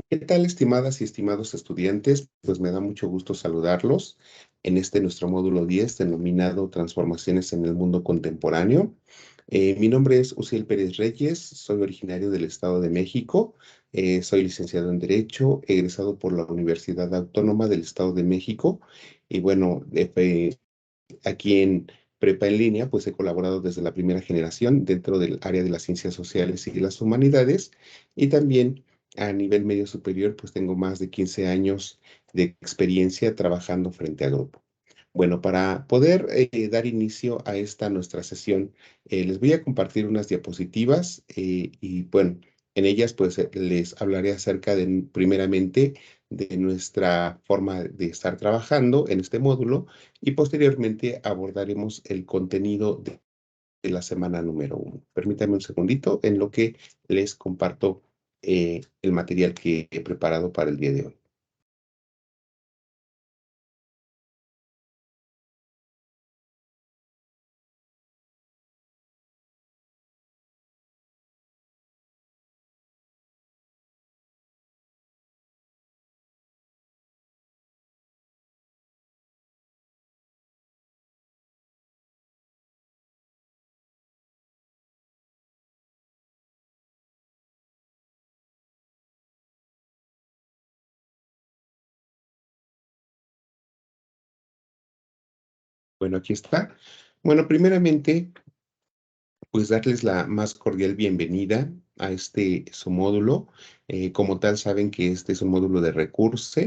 ¿Qué tal, estimadas y estimados estudiantes? Pues me da mucho gusto saludarlos en este nuestro módulo 10 denominado Transformaciones en el Mundo Contemporáneo. Mi nombre es Uciel Pérez Reyes, soy originario del Estado de México, soy licenciado en Derecho, egresado por la Universidad Autónoma del Estado de México y bueno, aquí en Prepa en línea, pues he colaborado desde la primera generación dentro del área de las ciencias sociales y las humanidades y también a nivel medio superior, pues tengo más de 15 años de experiencia trabajando frente a grupo. Bueno, para poder dar inicio a esta nuestra sesión, les voy a compartir unas diapositivas y bueno, en ellas pues les hablaré acerca de, primeramente, de nuestra forma de estar trabajando en este módulo y posteriormente abordaremos el contenido de la semana número 1. Permítanme un segundito en lo que les comparto el material que he preparado para el día de hoy. Bueno, aquí está. Bueno, primeramente, pues darles la más cordial bienvenida a este su módulo. Como tal, saben que este es un módulo de recurso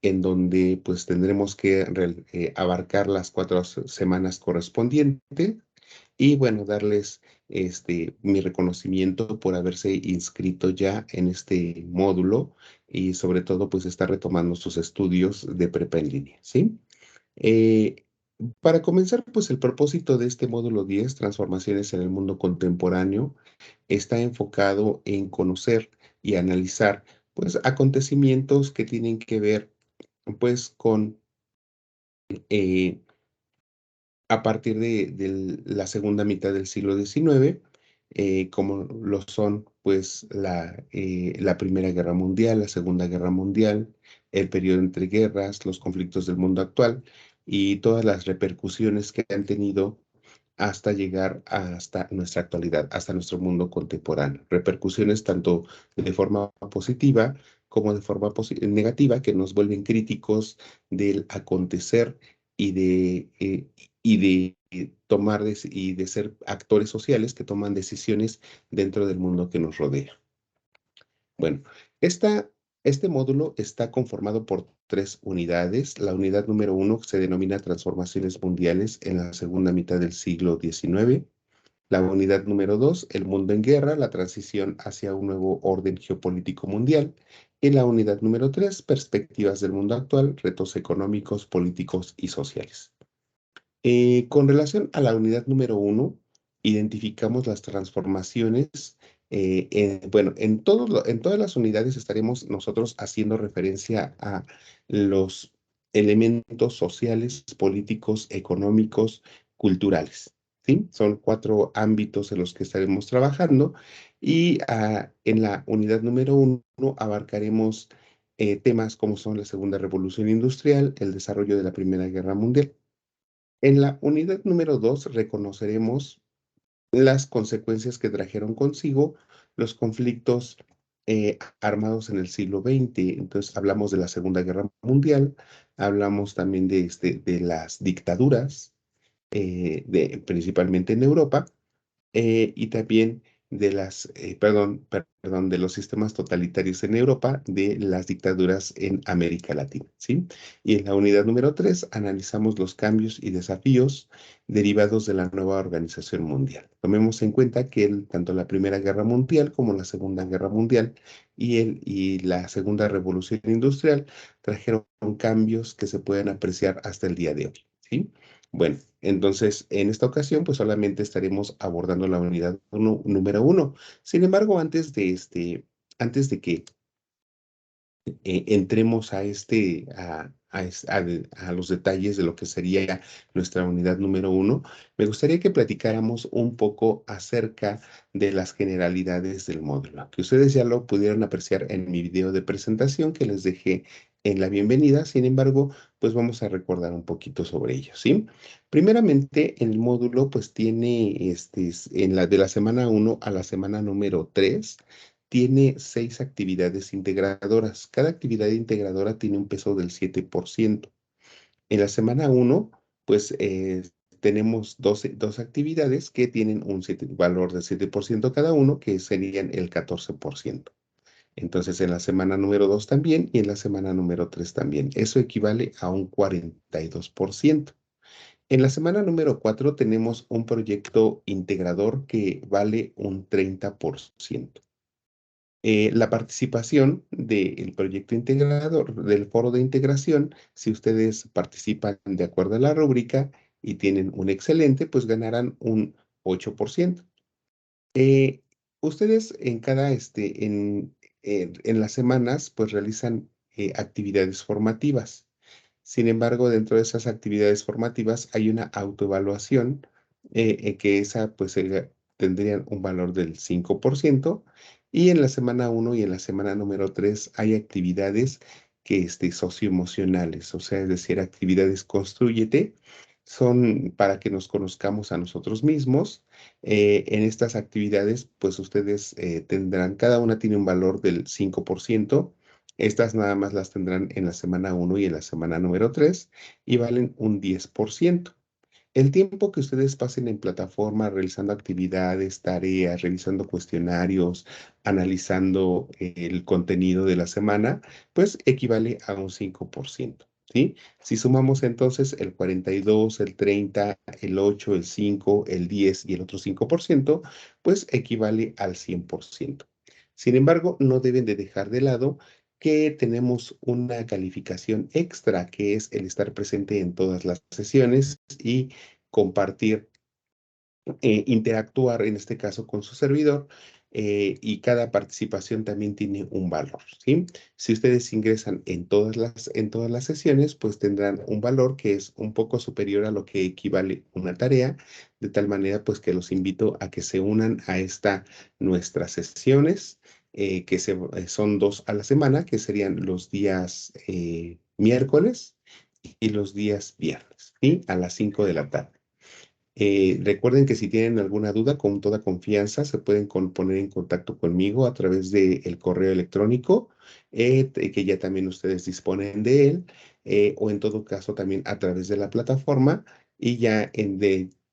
en donde pues tendremos que abarcar las 4 semanas correspondientes y bueno, darles mi reconocimiento por haberse inscrito ya en este módulo y sobre todo pues estar retomando sus estudios de prepa en línea, ¿sí? Eh, para comenzar, pues el propósito de este módulo 10, Transformaciones en el Mundo Contemporáneo, está enfocado en conocer y analizar, pues, acontecimientos que tienen que ver, pues, con, eh, a partir de la segunda mitad del siglo XIX, como lo son, pues, la Primera Guerra Mundial, la Segunda Guerra Mundial, el periodo entre guerras, los conflictos del mundo actual y todas las repercusiones que han tenido hasta llegar hasta nuestra actualidad, hasta nuestro mundo contemporáneo. Repercusiones tanto de forma positiva como de forma negativa que nos vuelven críticos del acontecer y de tomar y de ser actores sociales que toman decisiones dentro del mundo que nos rodea. Bueno, este módulo está conformado por 3 unidades. La unidad número 1 se denomina Transformaciones Mundiales en la segunda mitad del siglo XIX. La unidad número 2, El mundo en guerra, la transición hacia un nuevo orden geopolítico mundial. Y la unidad número 3, Perspectivas del mundo actual, retos económicos, políticos y sociales. Con relación a la unidad número 1, identificamos las transformaciones. Bueno, en todas las unidades estaremos nosotros haciendo referencia a los elementos sociales, políticos, económicos, culturales. ¿Sí? Son 4 ámbitos en los que estaremos trabajando y en la unidad número 1 abarcaremos temas como son la Segunda Revolución Industrial, el desarrollo de la Primera Guerra Mundial. En la unidad número 2 reconoceremos las consecuencias que trajeron consigo los conflictos armados en el siglo XX. Entonces, hablamos de la Segunda Guerra Mundial, hablamos también de las dictaduras, principalmente en Europa, y también perdón, de los sistemas totalitarios en Europa, de las dictaduras en América Latina, ¿sí? Y en la unidad número 3 analizamos los cambios y desafíos derivados de la nueva organización mundial. Tomemos en cuenta que tanto la Primera Guerra Mundial como la Segunda Guerra Mundial y la Segunda Revolución Industrial trajeron cambios que se pueden apreciar hasta el día de hoy, ¿sí? Bueno, entonces en esta ocasión pues solamente estaremos abordando la unidad número 1. Sin embargo, antes de que entremos a los detalles de lo que sería nuestra unidad número uno, me gustaría que platicáramos un poco acerca de las generalidades del módulo, que ustedes ya lo pudieron apreciar en mi video de presentación que les dejé en la bienvenida. Sin embargo, pues vamos a recordar un poquito sobre ello, ¿sí? Primeramente, el módulo pues tiene, de la semana uno a la semana número 3 tiene 6 actividades integradoras. Cada actividad integradora tiene un peso del 7%. En la semana uno, pues tenemos dos actividades que tienen un valor del 7% cada uno, que serían el 14%. Entonces, en la semana número 2 también y en la semana número 3 también. Eso equivale a un 42%. En la semana número 4 tenemos un proyecto integrador que vale un 30%. La participación del proyecto integrador, del foro de integración, si ustedes participan de acuerdo a la rúbrica y tienen un excelente, pues ganarán un 8%. Eh, Ustedes en en las semanas, pues realizan actividades formativas. Sin embargo, dentro de esas actividades formativas hay una autoevaluación que esa pues tendrían un valor del 5%, y en la semana uno y en la semana número 3 hay actividades que socioemocionales, o sea, es decir, actividades Constrúyete, son para que nos conozcamos a nosotros mismos. En estas actividades, pues ustedes tendrán, cada una tiene un valor del 5%. Estas nada más las tendrán en la semana uno y en la semana número 3 y valen un 10%. El tiempo que ustedes pasen en plataforma realizando actividades, tareas, revisando cuestionarios, analizando el contenido de la semana, pues equivale a un 5%, ¿sí? Si sumamos entonces el 42, el 30, el 8, el 5, el 10 y el otro 5%, pues equivale al 100%. Sin embargo, no deben de dejar de lado que tenemos una calificación extra, que es el estar presente en todas las sesiones y compartir, interactuar en este caso con su servidor, y cada participación también tiene un valor, ¿sí? Si ustedes ingresan en todas las sesiones, pues tendrán un valor que es un poco superior a lo que equivale una tarea, de tal manera pues que los invito a que se unan a nuestras sesiones, son 2 a la semana, que serían los días miércoles y los días viernes, ¿sí? A las 5 de la tarde. Recuerden que si tienen alguna duda, con toda confianza se pueden poner en contacto conmigo a través del correo electrónico, que ya también ustedes disponen de él, o en todo caso también a través de la plataforma, y ya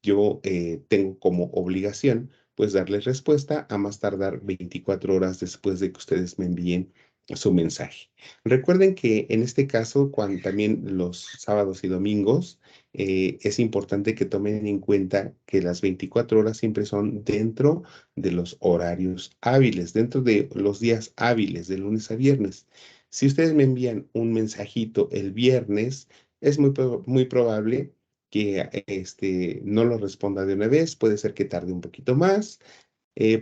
yo tengo como obligación pues darles respuesta a más tardar 24 horas después de que ustedes me envíen su mensaje. Recuerden que en este caso, cuando también los sábados y domingos, es importante que tomen en cuenta que las 24 horas siempre son dentro de los horarios hábiles, dentro de los días hábiles, de lunes a viernes. Si ustedes me envían un mensajito el viernes, es muy probable que no lo responda de una vez, puede ser que tarde un poquito más,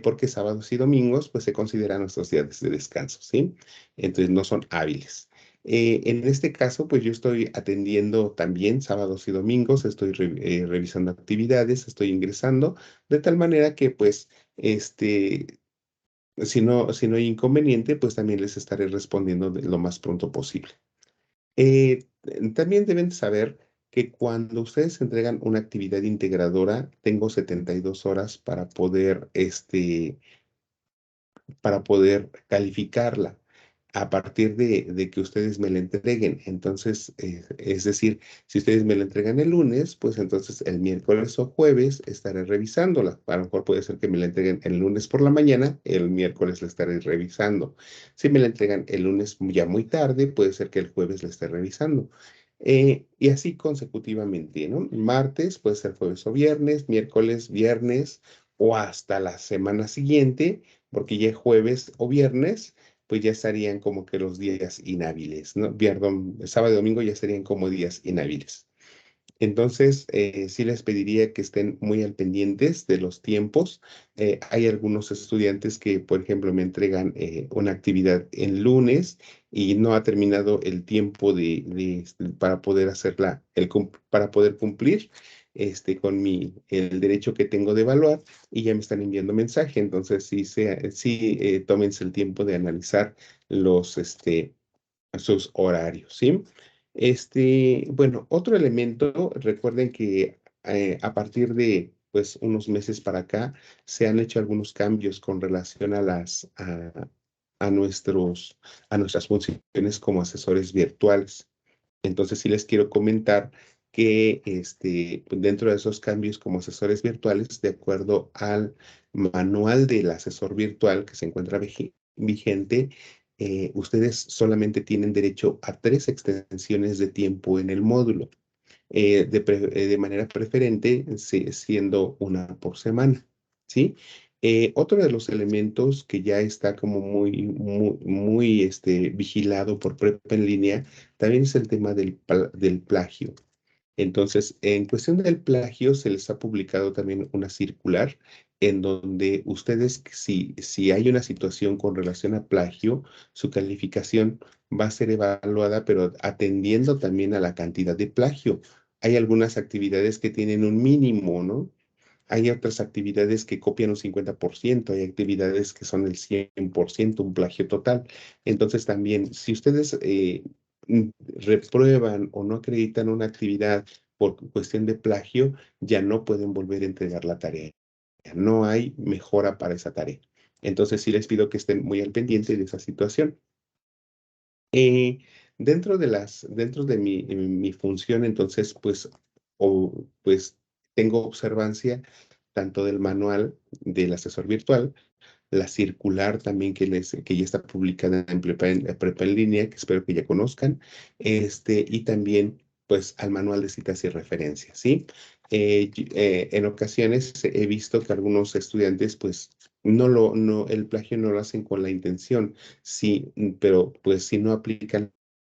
porque sábados y domingos pues se consideran nuestros días de descanso, ¿sí? Entonces no son hábiles. En este caso, pues yo estoy atendiendo también sábados y domingos, estoy revisando actividades, estoy ingresando, de tal manera que pues, si no hay inconveniente, pues también les estaré respondiendo lo más pronto posible. También deben saber que cuando ustedes entregan una actividad integradora, tengo 72 horas para poder calificarla a partir de que ustedes me la entreguen. Entonces, es decir, si ustedes me la entregan el lunes, pues entonces el miércoles o jueves estaré revisándola. A lo mejor puede ser que me la entreguen el lunes por la mañana, el miércoles la estaré revisando. Si me la entregan el lunes ya muy tarde, puede ser que el jueves la esté revisando. Y así consecutivamente, ¿no? Martes puede ser jueves o viernes, miércoles, viernes o hasta la semana siguiente, porque ya jueves o viernes, pues ya estarían como que los días inhábiles, ¿no? Perdón, sábado y domingo ya serían como días inhábiles. Entonces, sí les pediría que estén muy al pendientes de los tiempos. Hay algunos estudiantes que, por ejemplo, me entregan una actividad en lunes y no ha terminado el tiempo para poder hacerla, para poder cumplir con el derecho que tengo de evaluar y ya me están enviando mensaje. Entonces, sí, tómense el tiempo de analizar sus horarios, ¿sí? Bueno, otro elemento, recuerden que a partir de pues unos meses para acá se han hecho algunos cambios con relación a a nuestras funciones como asesores virtuales. Entonces, sí les quiero comentar que dentro de esos cambios como asesores virtuales, de acuerdo al manual del asesor virtual que se encuentra vigente, ustedes solamente tienen derecho a 3 extensiones de tiempo en el módulo, de manera preferente, siendo una por semana, ¿sí? Otro de los elementos que ya está como muy vigilado por Prepa en línea también es el tema del plagio. Entonces, en cuestión del plagio, se les ha publicado también una circular en donde ustedes, si hay una situación con relación a plagio, su calificación va a ser evaluada, pero atendiendo también a la cantidad de plagio. Hay algunas actividades que tienen un mínimo, ¿no? Hay otras actividades que copian un 50%, hay actividades que son el 100%, un plagio total. Entonces también, si ustedes reprueban o no acreditan una actividad por cuestión de plagio, ya no pueden volver a entregar la tarea. No hay mejora para esa tarea. Entonces sí les pido que estén muy al pendiente de esa situación. Eh, dentro de mi función, entonces, pues tengo observancia tanto del manual del asesor virtual, la circular también que ya está publicada en Prepa en línea, que espero que ya conozcan, y también, pues, al manual de citas y referencias, ¿sí? En ocasiones he visto que algunos estudiantes, pues, el plagio no lo hacen con la intención, sí, pero pues si no aplican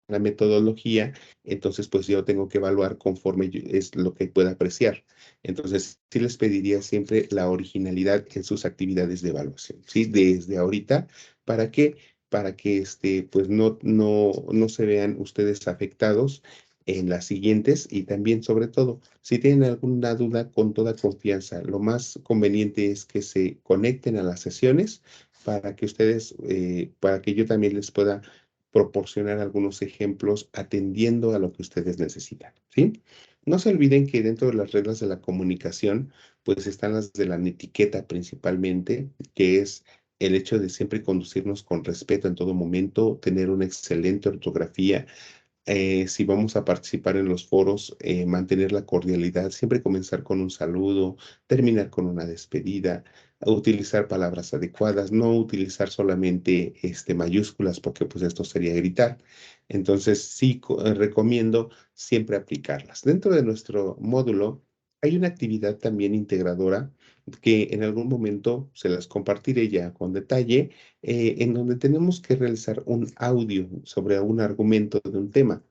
la metodología, entonces pues yo tengo que evaluar conforme es lo que pueda apreciar. Entonces, sí les pediría siempre la originalidad en sus actividades de evaluación, ¿sí? Desde ahorita, ¿para qué? Para que pues no se vean ustedes afectados en las siguientes y también, sobre todo, si tienen alguna duda, con toda confianza, lo más conveniente es que se conecten a las sesiones para que yo también les pueda proporcionar algunos ejemplos atendiendo a lo que ustedes necesitan, ¿sí? No se olviden que dentro de las reglas de la comunicación, pues están las de la etiqueta principalmente, que es el hecho de siempre conducirnos con respeto en todo momento, tener una excelente ortografía, si vamos a participar en los foros, mantener la cordialidad, siempre comenzar con un saludo, terminar con una despedida, utilizar palabras adecuadas, no utilizar solamente mayúsculas porque pues esto sería gritar. Entonces sí recomiendo siempre aplicarlas. Dentro de nuestro módulo hay una actividad también integradora que en algún momento se las compartiré ya con detalle, en donde tenemos que realizar un audio sobre un argumento de un tema.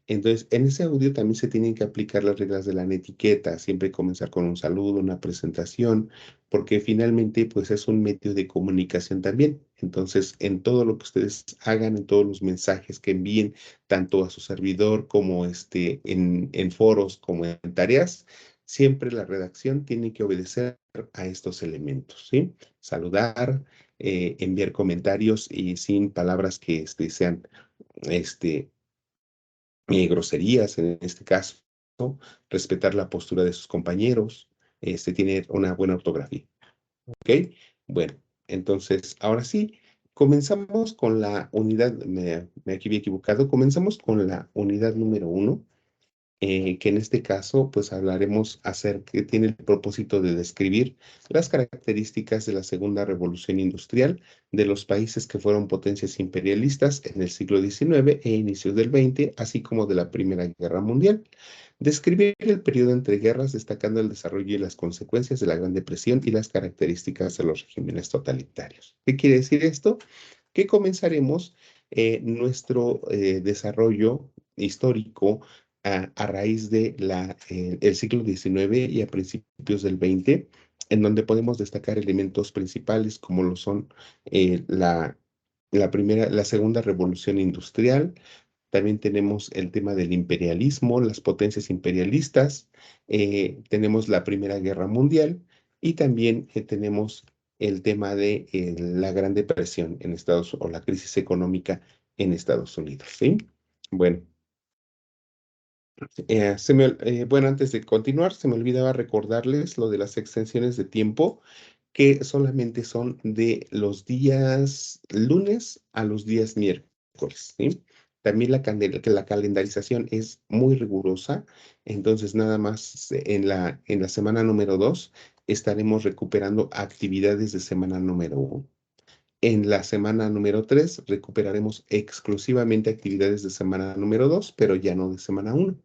Entonces, en ese audio también se tienen que aplicar las reglas de la etiqueta, siempre comenzar con un saludo, una presentación, porque finalmente, pues es un medio de comunicación también. Entonces, en todo lo que ustedes hagan, en todos los mensajes que envíen, tanto a su servidor como en foros, como en tareas, siempre la redacción tiene que obedecer a estos elementos, ¿sí? Saludar, enviar comentarios y sin palabras que sean este, groserías en este caso, respetar la postura de sus compañeros, tiene una buena ortografía. ¿Ok? Bueno, entonces, ahora sí, comenzamos con la unidad, me aquí había equivocado, comenzamos con la unidad número 1, que en este caso, pues hablaremos acerca, que tiene el propósito de describir las características de la Segunda Revolución Industrial de los países que fueron potencias imperialistas en el siglo XIX e inicios del XX, así como de la Primera Guerra Mundial. Describir el periodo entre guerras, destacando el desarrollo y las consecuencias de la Gran Depresión y las características de los regímenes totalitarios. ¿Qué quiere decir esto? Que comenzaremos nuestro desarrollo histórico a raíz de el siglo XIX y a principios del XX, en donde podemos destacar elementos principales como lo son la segunda revolución industrial. También tenemos el tema del imperialismo, las potencias imperialistas, tenemos la Primera Guerra Mundial y también tenemos el tema de la Gran Depresión en o la crisis económica en Estados Unidos, ¿sí? Bueno, bueno, antes de continuar, se me olvidaba recordarles lo de las extensiones de tiempo, que solamente son de los días lunes a los días miércoles, ¿sí? También que la calendarización es muy rigurosa, entonces nada más en la semana número 2 estaremos recuperando actividades de semana número 1. En la semana número 3 recuperaremos exclusivamente actividades de semana número 2, pero ya no de semana 1.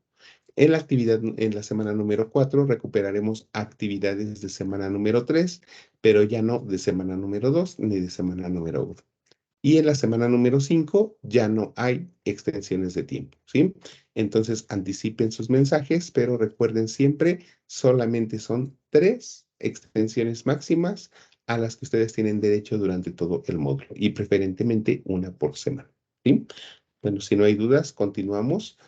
En la semana número 4 recuperaremos actividades de semana número 3, pero ya no de semana número 2 ni de semana número 1. Y en la semana número 5 ya no hay extensiones de tiempo, ¿sí? Entonces anticipen sus mensajes, pero recuerden siempre, solamente son 3 extensiones máximas a las que ustedes tienen derecho durante todo el módulo y preferentemente una por semana, ¿sí? Bueno, si no hay dudas, continuamos.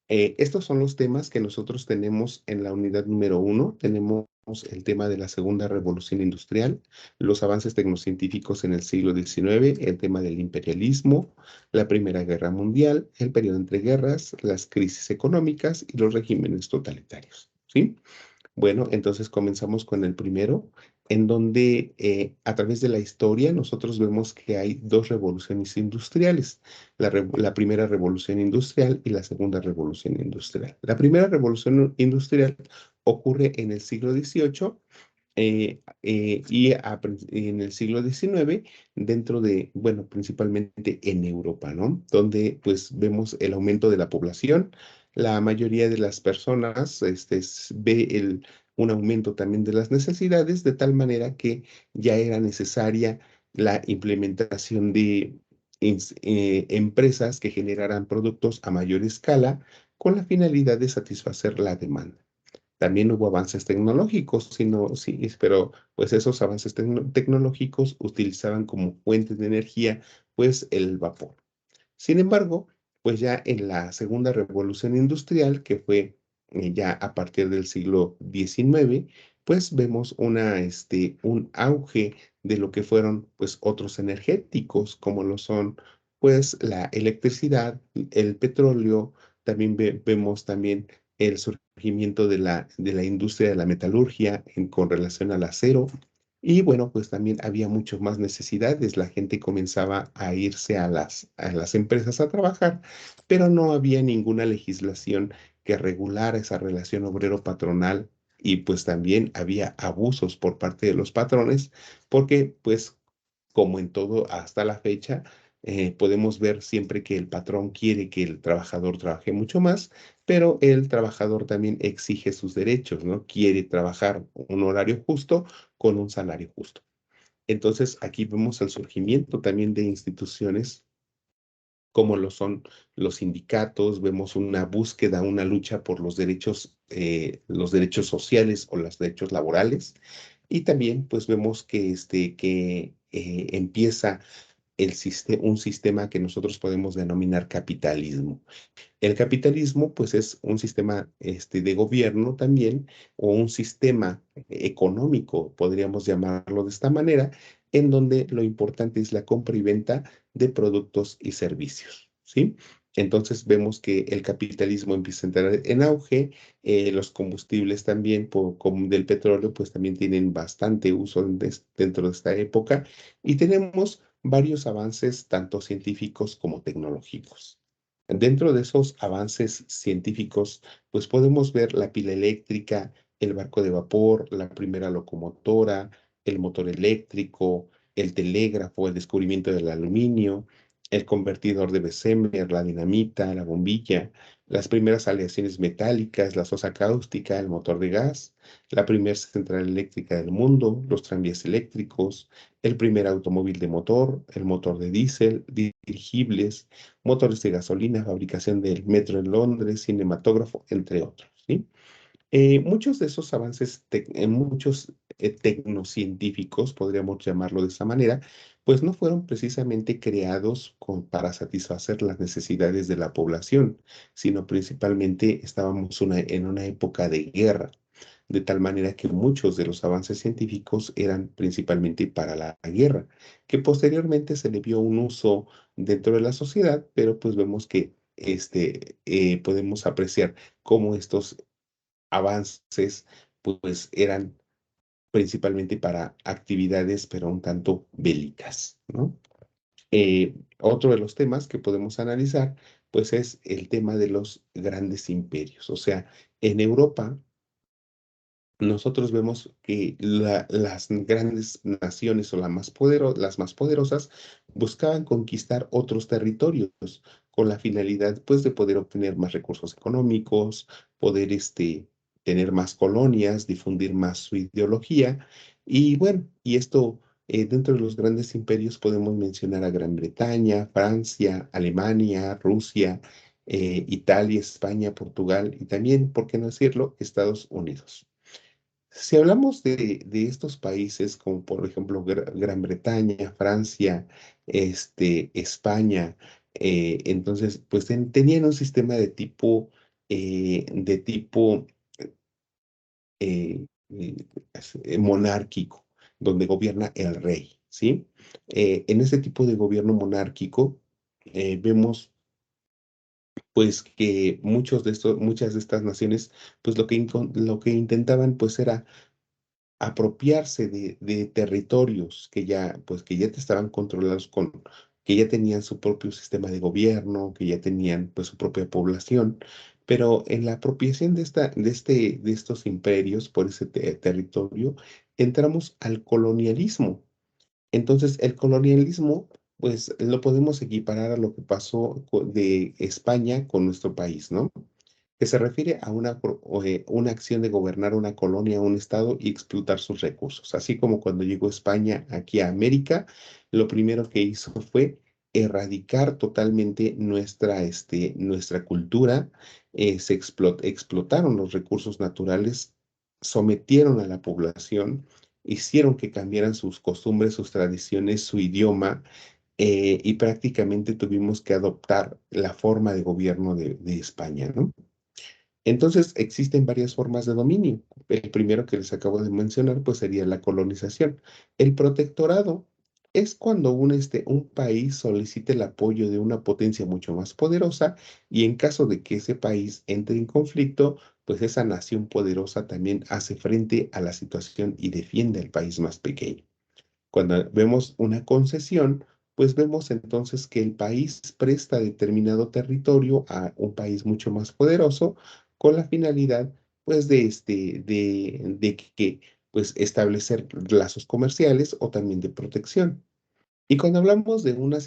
Estos son los temas que nosotros tenemos en la unidad número 1. Tenemos el tema de la segunda revolución industrial, los avances tecnocientíficos en el siglo XIX, el tema del imperialismo, la Primera Guerra Mundial, el periodo entre guerras, las crisis económicas y los regímenes totalitarios. ¿Sí? Bueno, entonces comenzamos con el primero, en donde a través de la historia nosotros vemos que hay dos revoluciones industriales, la primera revolución industrial y la segunda revolución industrial. La primera revolución industrial ocurre en el siglo XVIII en el siglo XIX, dentro de, bueno, principalmente en Europa, ¿no? Donde pues vemos el aumento de la población, la mayoría de las personas ve un aumento también de las necesidades, de tal manera que ya era necesaria la implementación de empresas que generaran productos a mayor escala con la finalidad de satisfacer la demanda. También hubo avances tecnológicos, sí, pero pues esos avances tecnológicos utilizaban como fuente de energía pues el vapor. Sin embargo, pues ya en la segunda revolución industrial, que fue ya a partir del siglo XIX, pues vemos un auge de lo que fueron pues otros energéticos, como lo son pues la electricidad, el petróleo, también vemos también el surgimiento de la industria de la metalurgia con relación al acero. Y bueno, pues también había mucho más necesidades. La gente comenzaba a irse a las empresas a trabajar, pero no había ninguna legislación que regulara esa relación obrero-patronal y pues también había abusos por parte de los patrones, porque pues como en todo hasta la fecha, podemos ver siempre que el patrón quiere que el trabajador trabaje mucho más, pero el trabajador también exige sus derechos, ¿no? Quiere trabajar un horario justo con un salario justo. Entonces, aquí vemos el surgimiento también de instituciones como lo son los sindicatos, vemos una búsqueda, una lucha por los derechos sociales o los derechos laborales, y también pues vemos que empieza un sistema que nosotros podemos denominar capitalismo. El capitalismo, pues, es un sistema de gobierno también, o un sistema económico, podríamos llamarlo de esta manera, en donde lo importante es la compra y venta de productos y servicios, ¿sí? Entonces vemos que el capitalismo empieza a entrar en auge, los combustibles también, como del petróleo, pues también tienen bastante uso dentro de esta época, y tenemos varios avances, tanto científicos como tecnológicos. Dentro de esos avances científicos, pues podemos ver la pila eléctrica, el barco de vapor, la primera locomotora, el motor eléctrico, el telégrafo, el descubrimiento del aluminio, el convertidor de Bessemer, la dinamita, la bombilla. las primeras aleaciones metálicas, la sosa cáustica, el motor de gas, la primera central eléctrica del mundo, los tranvías eléctricos, el primer automóvil de motor, el motor de diésel, dirigibles, motores de gasolina, fabricación del metro en Londres, cinematógrafo, entre otros, ¿sí? Muchos de esos avances, muchos tecnocientíficos, podríamos llamarlo de esa manera, pues no fueron precisamente creados para satisfacer las necesidades de la población, sino principalmente estábamos en una época de guerra, de tal manera que muchos de los avances científicos eran principalmente para la guerra, que posteriormente se le vio un uso dentro de la sociedad, pero pues vemos que podemos apreciar cómo estos avances, pues eran principalmente para actividades, pero un tanto bélicas, ¿no? Otro de los temas que podemos analizar, pues es el tema de los grandes imperios. O sea, en Europa nosotros vemos que las grandes naciones o las más poderosas buscaban conquistar otros territorios con la finalidad pues de poder obtener más recursos económicos, poder tener más colonias, difundir más su ideología y bueno, y esto dentro de los grandes imperios podemos mencionar a Gran Bretaña, Francia, Alemania, Rusia, Italia, España, Portugal y también, ¿por qué no decirlo?, Estados Unidos. Si hablamos de estos países, como por ejemplo Gran Bretaña, Francia, España, entonces, pues tenían un sistema de tipo eh, monárquico, donde gobierna el rey, ¿sí? En ese tipo de gobierno monárquico, vemos pues que muchas de estas naciones, pues lo que intentaban pues era apropiarse de territorios que ya estaban controlados que ya tenían su propio sistema de gobierno, que ya tenían pues su propia población, pero en la apropiación de estos imperios por ese territorio, entramos al colonialismo. Entonces, el colonialismo, pues lo podemos equiparar a lo que pasó de España con nuestro país, ¿no? Que se refiere a una acción de gobernar una colonia, un estado y explotar sus recursos. Así como cuando llegó España aquí a América, lo primero que hizo fue erradicar totalmente nuestra cultura, explotaron los recursos naturales, sometieron a la población, hicieron que cambiaran sus costumbres, sus tradiciones, su idioma, y prácticamente tuvimos que adoptar la forma de gobierno de España, ¿no? Entonces, existen varias formas de dominio. El primero que les acabo de mencionar, pues sería la colonización. El protectorado es cuando un país solicita el apoyo de una potencia mucho más poderosa y en caso de que ese país entre en conflicto, pues esa nación poderosa también hace frente a la situación y defiende al país más pequeño. Cuando vemos una concesión, pues vemos entonces que el país presta determinado territorio a un país mucho más poderoso con la finalidad, pues, pues, establecer lazos comerciales o también de protección. Y cuando hablamos de una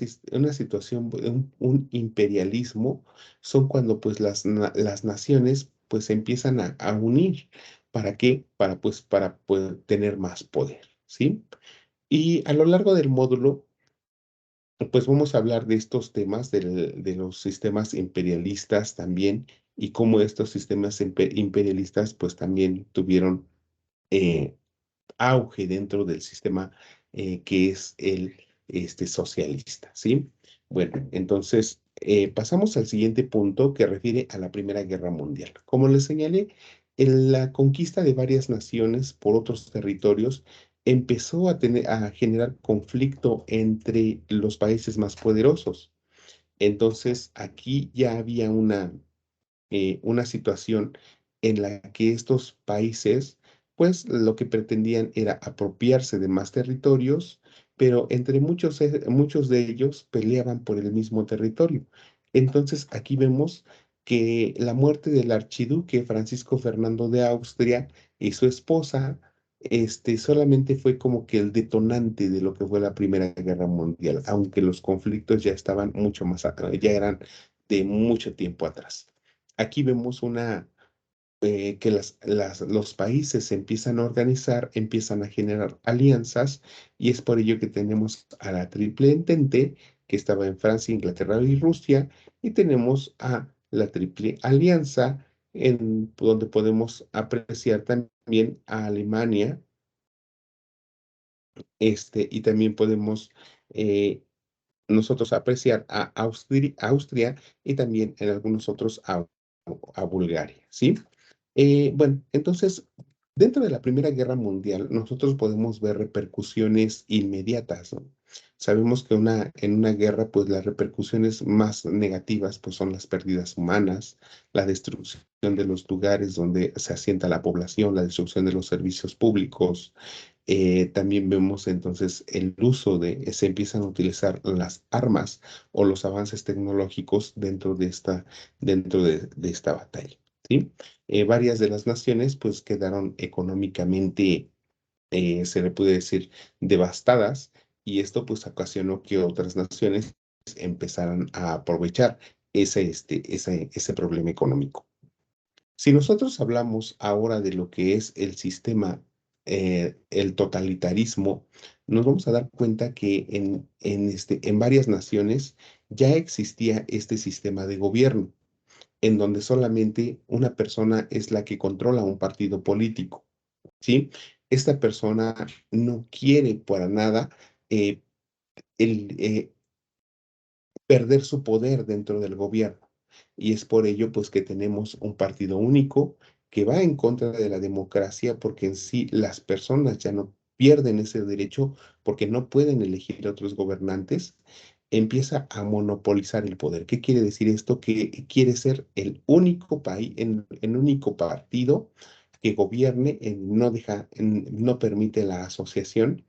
situación, un imperialismo, son cuando, pues, las naciones, pues, se empiezan a unir. ¿Para qué? Para poder tener más poder, ¿sí? Y a lo largo del módulo, pues vamos a hablar de estos temas, de los sistemas imperialistas también, y cómo estos sistemas imperialistas pues también tuvieron eh, auge dentro del sistema que es el socialista, ¿sí? Bueno, entonces pasamos al siguiente punto que refiere a la Primera Guerra Mundial. Como les señalé, en la conquista de varias naciones por otros territorios empezó a generar conflicto entre los países más poderosos. Entonces, aquí ya había una situación en la que estos países, pues lo que pretendían era apropiarse de más territorios, pero entre muchos de ellos peleaban por el mismo territorio. Entonces aquí vemos que la muerte del archiduque Francisco Fernando de Austria y su esposa, solamente fue como que el detonante de lo que fue la Primera Guerra Mundial, aunque los conflictos ya estaban ya eran de mucho tiempo atrás. aquí vemos que los países se empiezan a organizar, empiezan a generar alianzas, y es por ello que tenemos a la Triple Entente, que estaba en Francia, Inglaterra y Rusia, y tenemos a la Triple Alianza, en donde podemos apreciar también a Alemania, y también podemos nosotros apreciar a Austria, y también en algunos otros a Bulgaria, ¿sí? Bueno, entonces, dentro de la Primera Guerra Mundial, nosotros podemos ver repercusiones inmediatas, ¿no? Sabemos que en una guerra, pues las repercusiones más negativas, pues son las pérdidas humanas, la destrucción de los lugares donde se asienta la población, la destrucción de los servicios públicos. También vemos entonces el uso se empiezan a utilizar las armas o los avances tecnológicos dentro de esta batalla, ¿sí? Varias de las naciones pues quedaron económicamente, se le puede decir, devastadas, y esto pues ocasionó que otras naciones empezaran a aprovechar ese problema económico. Si nosotros hablamos ahora de lo que es el sistema, el totalitarismo, nos vamos a dar cuenta que en varias naciones ya existía este sistema de gobierno, en donde solamente una persona es la que controla un partido político, ¿sí? Esta persona no quiere para nada eh, el, perder su poder dentro del gobierno. Y es por ello, pues, que tenemos un partido único que va en contra de la democracia, porque en sí las personas ya no pierden ese derecho porque no pueden elegir otros gobernantes. Empieza a monopolizar el poder. ¿Qué quiere decir esto? Que quiere ser el único país, el único partido que gobierne, no permite la asociación.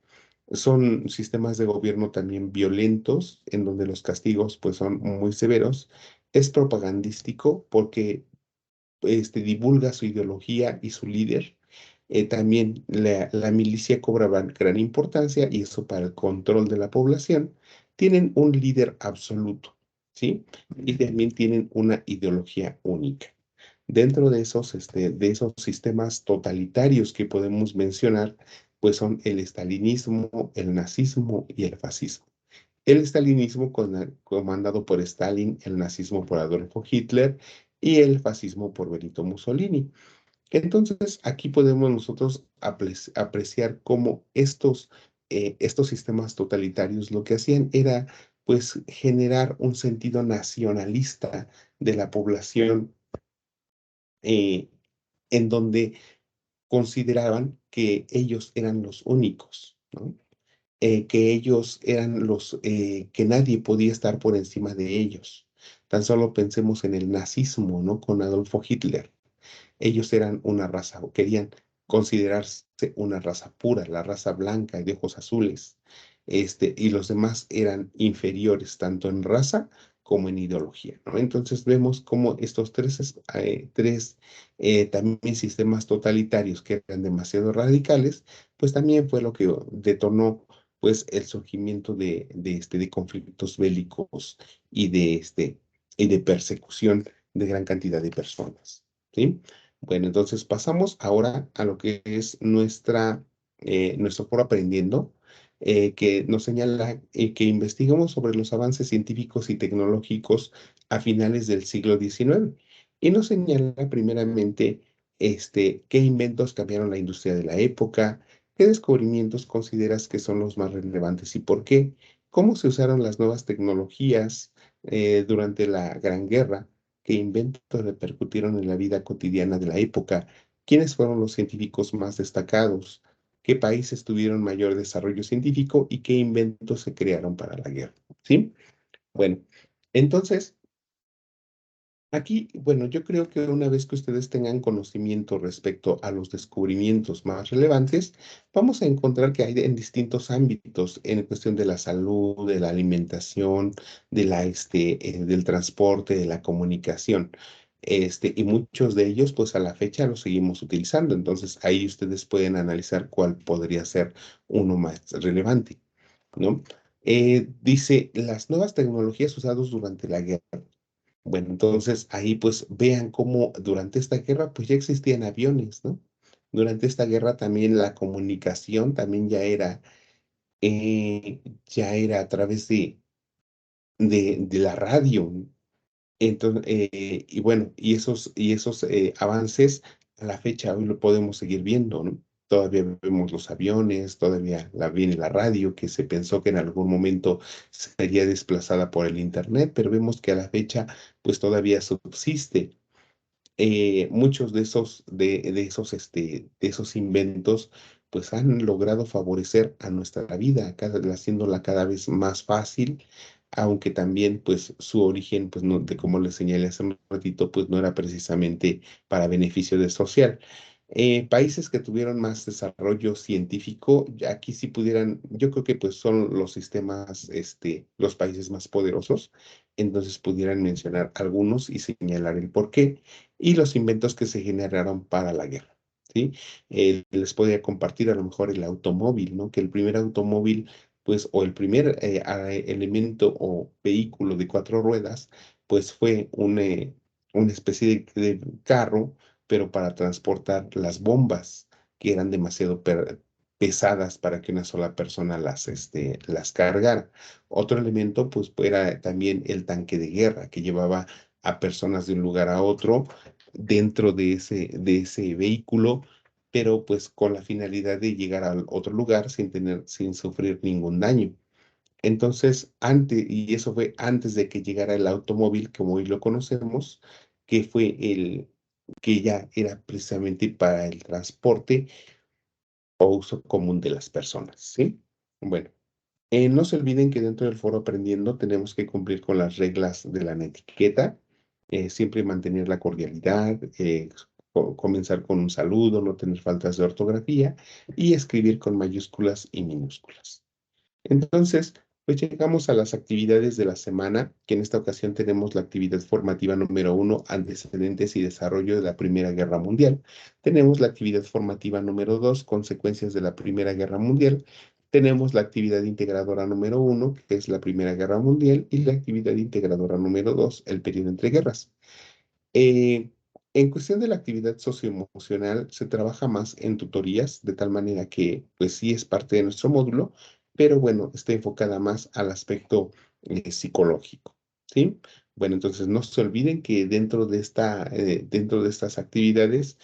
Son sistemas de gobierno también violentos, en donde los castigos pues son muy severos. Es propagandístico porque divulga su ideología y su líder. También la milicia cobra gran importancia, y eso para el control de la población. Tienen un líder absoluto, ¿sí? Y también tienen una ideología única. Dentro de esos sistemas totalitarios que podemos mencionar, pues son el estalinismo, el nazismo y el fascismo. El estalinismo comandado por Stalin, el nazismo por Adolfo Hitler y el fascismo por Benito Mussolini. Entonces, aquí podemos nosotros apreciar cómo estos sistemas totalitarios lo que hacían era, pues, generar un sentido nacionalista de la población, eh, en donde consideraban que ellos eran los únicos, ¿no? Que ellos eran que nadie podía estar por encima de ellos. Tan solo pensemos en el nazismo, ¿no? Con Adolfo Hitler. Ellos eran una raza, o querían considerarse una raza pura, la raza blanca y de ojos azules. Y los demás eran inferiores, tanto en raza como en ideología, ¿no? Entonces vemos cómo estos tres también sistemas totalitarios que eran demasiado radicales, pues también fue lo que detonó pues el surgimiento de conflictos bélicos y de persecución de gran cantidad de personas, ¿sí? Bueno, entonces pasamos ahora a lo que es nuestro foro Aprendiendo, que nos señala que investigamos sobre los avances científicos y tecnológicos a finales del siglo XIX, y nos señala primeramente qué inventos cambiaron la industria de la época, qué descubrimientos consideras que son los más relevantes y por qué, cómo se usaron las nuevas tecnologías durante la Gran Guerra, qué inventos repercutieron en la vida cotidiana de la época, quiénes fueron los científicos más destacados, qué países tuvieron mayor desarrollo científico y qué inventos se crearon para la guerra, ¿sí? Bueno, entonces, aquí, bueno, yo creo que una vez que ustedes tengan conocimiento respecto a los descubrimientos más relevantes, vamos a encontrar que hay en distintos ámbitos, en cuestión de la salud, de la alimentación, del transporte, de la comunicación. Y muchos de ellos, pues a la fecha los seguimos utilizando. Entonces, ahí ustedes pueden analizar cuál podría ser uno más relevante, ¿no? Dice, las nuevas tecnologías usadas durante la guerra. Bueno, entonces ahí pues vean cómo durante esta guerra pues ya existían aviones, ¿no? Durante esta guerra también la comunicación también ya era a través de la radio. Entonces, y bueno, y esos avances a la fecha hoy lo podemos seguir viendo, ¿no? Todavía vemos los aviones, todavía viene la radio, que se pensó que en algún momento sería desplazada por el Internet, pero vemos que a la fecha pues todavía subsiste. Muchos de esos inventos, pues han logrado favorecer a nuestra vida, haciéndola cada vez más fácil, aunque también, pues, su origen, pues, no, de como les señalé hace un ratito, pues, no era precisamente para beneficio de social. Países que tuvieron más desarrollo científico, ya aquí sí pudieran, yo creo que pues son los sistemas, los países más poderosos, entonces pudieran mencionar algunos y señalar el por qué y los inventos que se generaron para la guerra, ¿sí? Les podría compartir a lo mejor el automóvil, ¿no? Que el primer automóvil, pues, o el primer elemento o vehículo de cuatro ruedas, pues fue una especie de carro, pero para transportar las bombas, que eran demasiado pesadas para que una sola persona las cargara. Otro elemento, pues, era también el tanque de guerra, que llevaba a personas de un lugar a otro dentro de ese vehículo, pero pues con la finalidad de llegar al otro lugar sin sufrir ningún daño. Entonces, y eso fue antes de que llegara el automóvil, como hoy lo conocemos, que fue que ya era precisamente para el transporte o uso común de las personas, ¿sí? Bueno. No se olviden que dentro del foro aprendiendo tenemos que cumplir con las reglas de la netiqueta, siempre mantener la cordialidad, comenzar con un saludo, no tener faltas de ortografía y escribir con mayúsculas y minúsculas. Entonces, pues llegamos a las actividades de la semana, que en esta ocasión tenemos la actividad formativa número 1, antecedentes y desarrollo de la Primera Guerra Mundial. Tenemos la actividad formativa número 2, consecuencias de la Primera Guerra Mundial. Tenemos la actividad integradora número 1, que es la Primera Guerra Mundial, y la actividad integradora número 2, el periodo entre guerras. Eh, en cuestión de la actividad socioemocional, se trabaja más en tutorías, de tal manera que, pues sí es parte de nuestro módulo, pero bueno, está enfocada más al aspecto psicológico, ¿sí? Bueno, entonces no se olviden que dentro de estas actividades,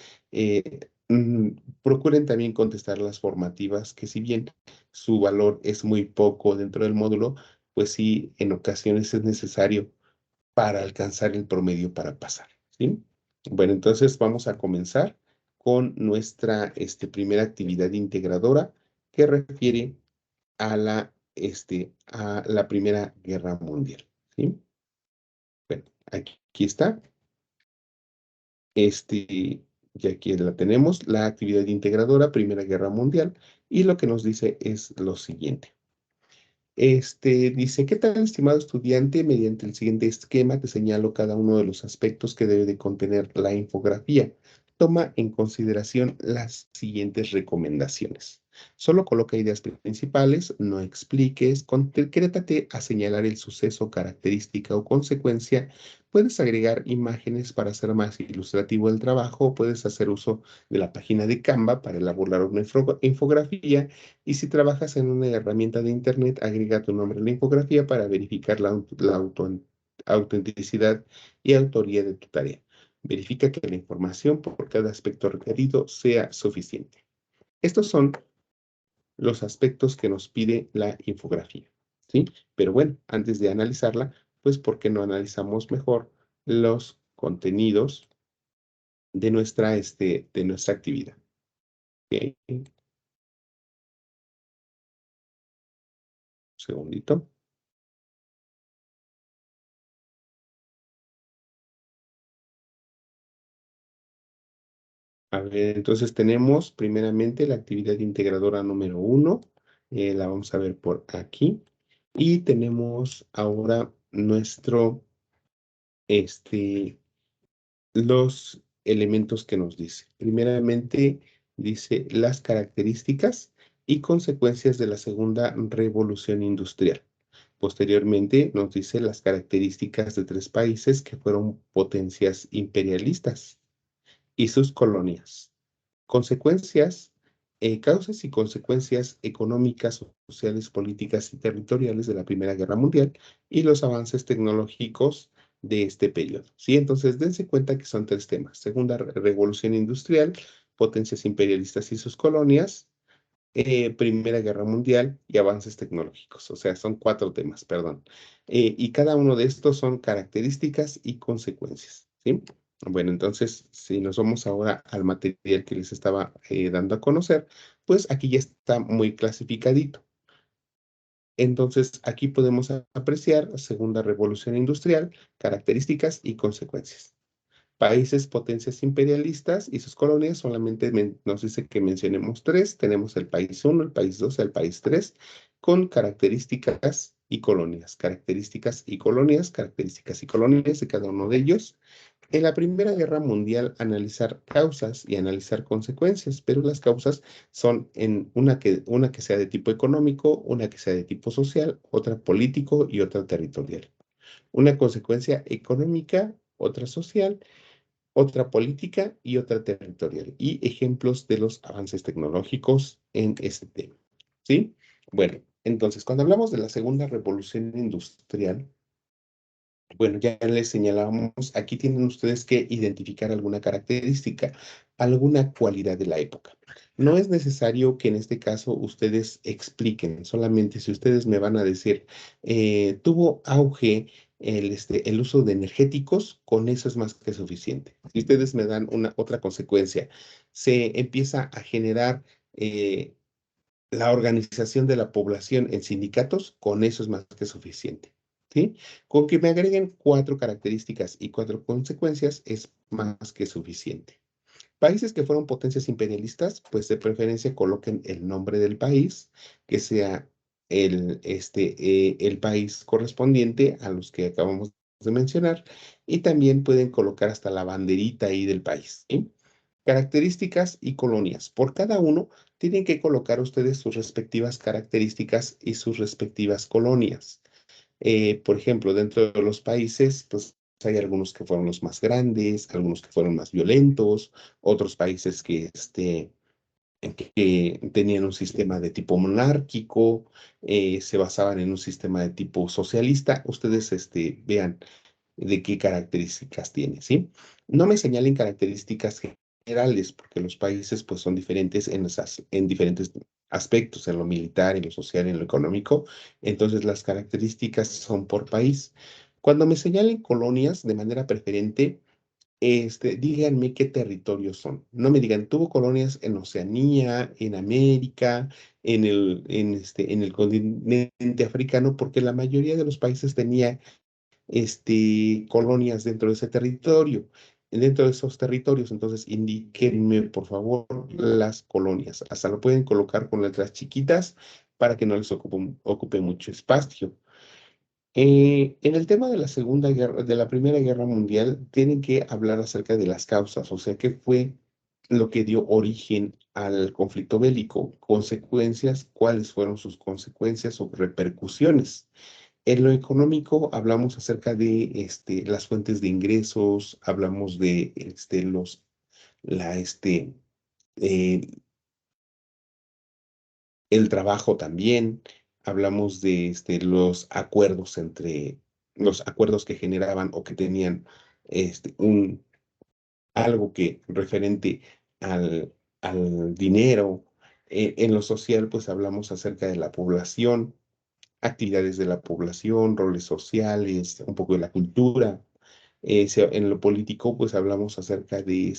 procuren también contestar las formativas, que si bien su valor es muy poco dentro del módulo, pues sí, en ocasiones es necesario para alcanzar el promedio para pasar, ¿sí? Bueno, entonces vamos a comenzar con nuestra primera actividad integradora que refiere a la Primera Guerra Mundial, ¿sí? Bueno, aquí está. Y aquí la tenemos, la actividad integradora, Primera Guerra Mundial, y lo que nos dice es lo siguiente. Dice, ¿qué tal, estimado estudiante? Mediante el siguiente esquema te señalo cada uno de los aspectos que debe de contener la infografía. Toma en consideración las siguientes recomendaciones. Solo coloca ideas principales, no expliques, concrétate a señalar el suceso, característica o consecuencia. Puedes agregar imágenes para hacer más ilustrativo el trabajo, puedes hacer uso de la página de Canva para elaborar una infografía y si trabajas en una herramienta de Internet, agrega tu nombre en la infografía para verificar la autenticidad y autoría de tu tarea. Verifica que la información por cada aspecto requerido sea suficiente. Estos son los aspectos que nos pide la infografía, ¿sí? Pero bueno, antes de analizarla, pues, ¿por qué no analizamos mejor los contenidos de nuestra actividad? ¿Ok? Un segundito. A ver, entonces tenemos primeramente la actividad integradora número 1, la vamos a ver por aquí, y tenemos ahora este, los elementos que nos dice. Primeramente dice las características y consecuencias de la segunda revolución industrial. posteriormente nos dice las características de tres países que fueron potencias imperialistas y sus colonias. Consecuencias, causas y consecuencias económicas, sociales, políticas y territoriales de la Primera Guerra Mundial y los avances tecnológicos de este periodo. ¿Sí? Entonces, dense cuenta que son tres temas. Segunda revolución industrial, potencias imperialistas y sus colonias, Primera Guerra Mundial y avances tecnológicos. O sea, son cuatro temas, perdón. Y cada uno de estos son características y consecuencias. ¿Sí? Bueno, entonces, si nos vamos ahora al material que les estaba dando a conocer, pues aquí ya está muy clasificadito. Entonces, aquí podemos apreciar Segunda Revolución Industrial, características y consecuencias. Países, potencias imperialistas y sus colonias, solamente nos dice que mencionemos tres. Tenemos el país uno, el país 2, el país 3, con características y colonias, características y colonias, características y colonias de cada uno de ellos. En la Primera Guerra Mundial, analizar causas y analizar consecuencias, pero las causas son en una que sea de tipo económico, una que sea de tipo social, otra político y otra territorial. Una consecuencia económica, otra social, otra política y otra territorial, y ejemplos de los avances tecnológicos en este tema. ¿Sí? Bueno, entonces, cuando hablamos de la segunda revolución industrial, bueno, ya les señalábamos, aquí tienen ustedes que identificar alguna característica, alguna cualidad de la época. No es necesario que en este caso ustedes expliquen, solamente si ustedes me van a decir, tuvo auge el uso de energéticos, con eso es más que suficiente. Si ustedes me dan una otra consecuencia, se empieza a generar la organización de la población en sindicatos, con eso es más que suficiente. ¿Sí? Con que me agreguen cuatro características y cuatro consecuencias es más que suficiente. Países que fueron potencias imperialistas, pues de preferencia coloquen el nombre del país, que sea el país correspondiente a los que acabamos de mencionar, y también pueden colocar hasta la banderita ahí del país. ¿Sí? Características y colonias. Por cada uno tienen que colocar ustedes sus respectivas características y sus respectivas colonias. Por ejemplo, dentro de los países, pues hay algunos que fueron los más grandes, algunos que fueron más violentos, otros países que tenían un sistema de tipo monárquico, se basaban en un sistema de tipo socialista. Ustedes vean de qué características tiene, ¿sí? No me señalen características generales, porque los países pues son diferentes en diferentes aspectos, en lo militar, en lo social, en lo económico. Entonces las características son por país. Cuando me señalen colonias de manera preferente, díganme qué territorios son. No me digan, tuvo colonias en Oceanía, en América, en el continente africano, porque la mayoría de los países tenía colonias dentro de ese territorio. Dentro de esos territorios, entonces indíquenme, por favor, las colonias. Hasta lo pueden colocar con letras chiquitas para que no les ocupe mucho espacio. En el tema de la Segunda Guerra, de la Primera Guerra Mundial, tienen que hablar acerca de las causas, o sea, qué fue lo que dio origen al conflicto bélico, consecuencias, cuáles fueron sus consecuencias o repercusiones. En lo económico hablamos acerca de las fuentes de ingresos, hablamos de la, eh, el trabajo también, hablamos de los acuerdos que generaban o que tenían algo que referente al dinero. En lo social, pues hablamos acerca de la población, actividades de la población, roles sociales, un poco de la cultura. En lo político, pues hablamos acerca de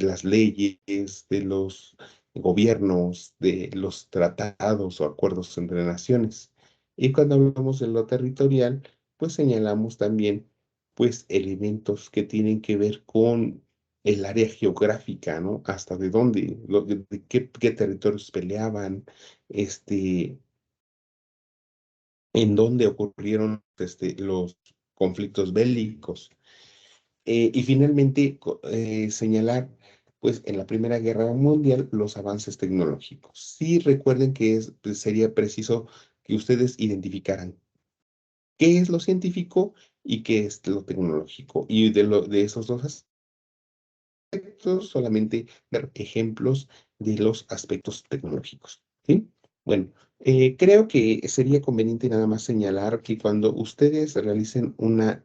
las leyes, de los gobiernos, de los tratados o acuerdos entre naciones. Y cuando hablamos de lo territorial, pues señalamos también, pues, elementos que tienen que ver con el área geográfica, ¿no? Hasta de dónde, de qué territorios peleaban, este, en dónde ocurrieron los conflictos bélicos. Y finalmente, señalar, pues, en la Primera Guerra Mundial, los avances tecnológicos. Sí, recuerden que pues, sería preciso que ustedes identificaran qué es lo científico y qué es lo tecnológico. Y de esos dos aspectos, solamente dar ejemplos de los aspectos tecnológicos, ¿sí? Bueno, creo que sería conveniente nada más señalar que cuando ustedes realicen una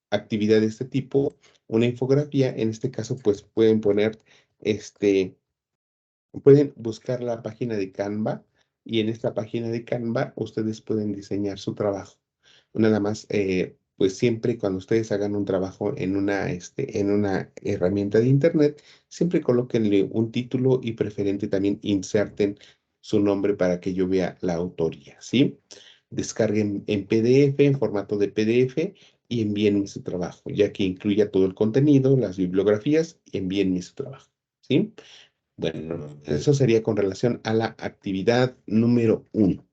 actividad de este tipo, una infografía, en este caso, pues pueden poner este pueden buscar la página de Canva y en esta página de Canva ustedes pueden diseñar su trabajo. Nada más, pues siempre cuando ustedes hagan un trabajo en una herramienta de Internet, siempre colóquenle un título y preferente también inserten su nombre para que yo vea la autoría, ¿sí? Descarguen en PDF, en formato de PDF y envíenme su trabajo, ya que incluya todo el contenido, las bibliografías, envíenme su trabajo, ¿sí? Bueno, eso sería con relación a la actividad número uno.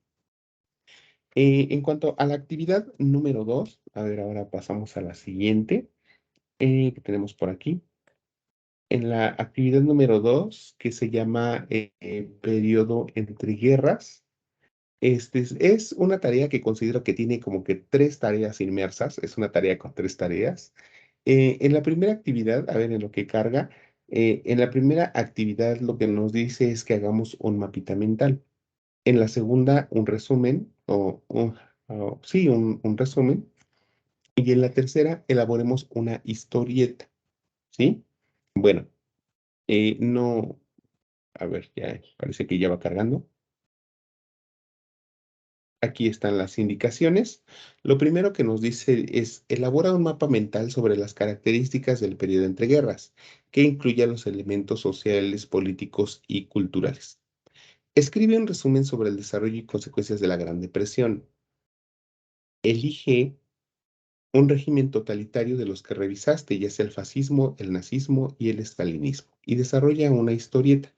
En cuanto a la actividad número dos, a ver, ahora pasamos a la siguiente que tenemos por aquí. En la actividad número dos, que se llama periodo entre guerras, es una tarea que considero que tiene como que tres tareas inmersas, es una tarea con tres tareas. En la primera actividad, a ver, en lo que carga, en la primera actividad lo que nos dice es que hagamos un mapita mental. En la segunda, un resumen, sí, un resumen. Y en la tercera, elaboremos una historieta, ¿sí? Bueno, no, a ver, ya parece que ya va cargando. Aquí están las indicaciones. Lo primero que nos dice es elabora un mapa mental sobre las características del periodo entre guerras, que incluya los elementos sociales, políticos y culturales. Escribe un resumen sobre el desarrollo y consecuencias de la Gran Depresión. Elige un régimen totalitario de los que revisaste, ya sea el fascismo, el nazismo y el estalinismo, y desarrolla una historieta